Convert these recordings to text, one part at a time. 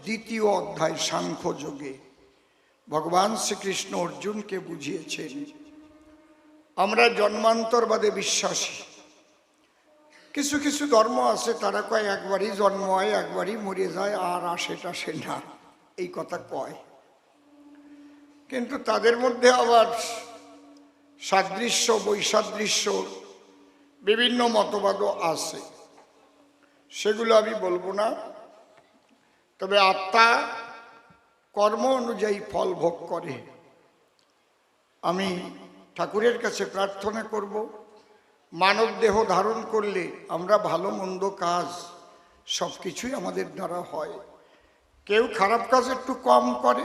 দ্বিতীয় অধ্যায় সাংখ্য যোগে ভগবান শ্রীকৃষ্ণ অর্জুনকে বুঝিয়েছেন আমরা জন্মান্তরবাদে বিশ্বাসী। কিছু কিছু ধর্ম আছে তারা কয় একবারই জন্ম হয়, একবারই মরে যায়, আর আসে না, এই কথা কয়। কিন্তু তাদের মধ্যে আবার সাদৃশ্য বৈসাদৃশ্য বিভিন্ন মতবাদও আছে, সেগুলো আমি বলবো না। তবে আত্মা কর্ম অনুযায়ী ফল ভোগ করে। আমি ঠাকুরের কাছে প্রার্থনা করব, মানব দেহ ধারণ করলে আমরা ভালো মন্দ কাজ সব কিছুই আমাদের দ্বারা হয়। কেউ খারাপ কাজ একটু কম করে,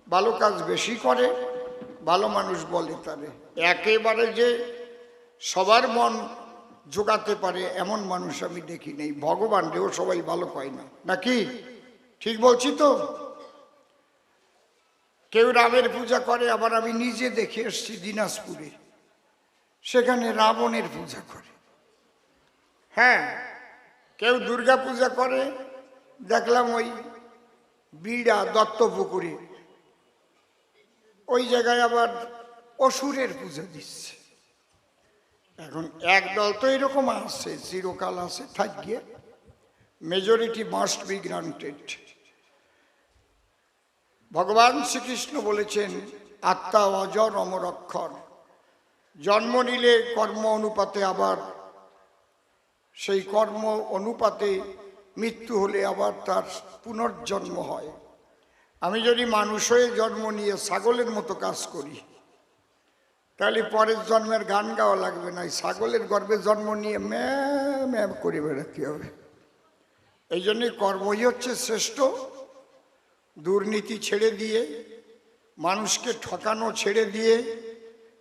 ভালো কাজ বেশি করে। ভালো মানুষ বলে তারে একেবারে যে সবার মন জোগাতে পারে এমন মানুষ আমি দেখি নেই। ভগবান রেও সবাই ভালো কয় না, নাকি? ঠিক বলছি তো? কেউ রামের পূজা করে, আবার আমি নিজে দেখে এসছি দিনাজপুরে, সেখানে রাবণের পূজা করে। হ্যাঁ, কেউ দুর্গা পূজা করে, দেখলাম ওই বিড়া দত্তপুকুরে ওই জায়গায় আবার অসুরের পূজা দিচ্ছে। এখন একদল তো এরকম আছে, চিরকাল আছে, থাকিয়ে মেজরিটি মাস্ট বি গ্রান্টেড। ভগবান শ্রীকৃষ্ণ বলেছেন আত্মা অজর অমর অক্ষর। জন্ম নিলে কর্ম অনুপাতে, আবার সেই কর্ম অনুপাতে মৃত্যু হলে আবার তার পুনর্জন্ম হয়। আমি যদি মানুষ হয়ে জন্ম নিয়ে ছাগলের মতো কাজ করি, তাহলে পরের জন্মের গান গাওয়া লাগবে না, ছাগলের গর্ভে জন্ম নিয়ে ম্যাম করে বেড়াতে হবে। এই জন্যে কর্মই হচ্ছে শ্রেষ্ঠ। দুর্নীতি ছেড়ে দিয়ে, মানুষকে ঠকানো ছেড়ে দিয়ে,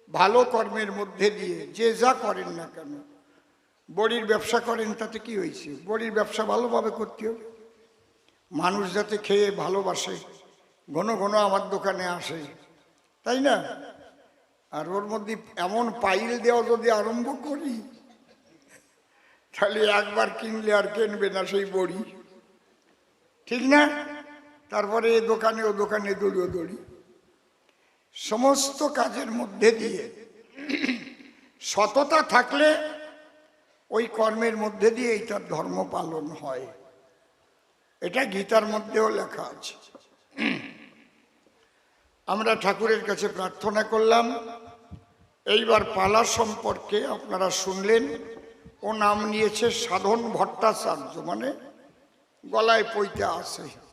ভালো কর্মের মধ্যে দিয়ে যে যা করেন না কেন, বড়ির ব্যবসা করেন তাতে কি হয়েছে? বড়ির ব্যবসা ভালোভাবে করতে হবে, মানুষ যাতে খেয়ে ভালোবাসে, ঘন ঘন আমার দোকানে আসে, তাই না? আর ওর মধ্যে এমন পাইল দেওয়া যদি আরম্ভ করি, তাহলে একবার কিনলে আর কিনবে না সেই বড়ি, ঠিক না? তারপরে এ দোকানে ও দোকানে দড়িও দড়ি। সমস্ত কাজের মধ্যে দিয়ে সততা থাকলে ওই কর্মের মধ্যে দিয়েই তার ধর্ম পালন হয়। এটা গীতার মধ্যেও লেখা আছে। আমরা ঠাকুরের কাছে প্রার্থনা করলাম। এইবার পালা সম্পর্কে আপনারা শুনলেন, ও নাম নিয়েছে সাধন ভট্টাচার্য, মানে গলায় পইতে আছে।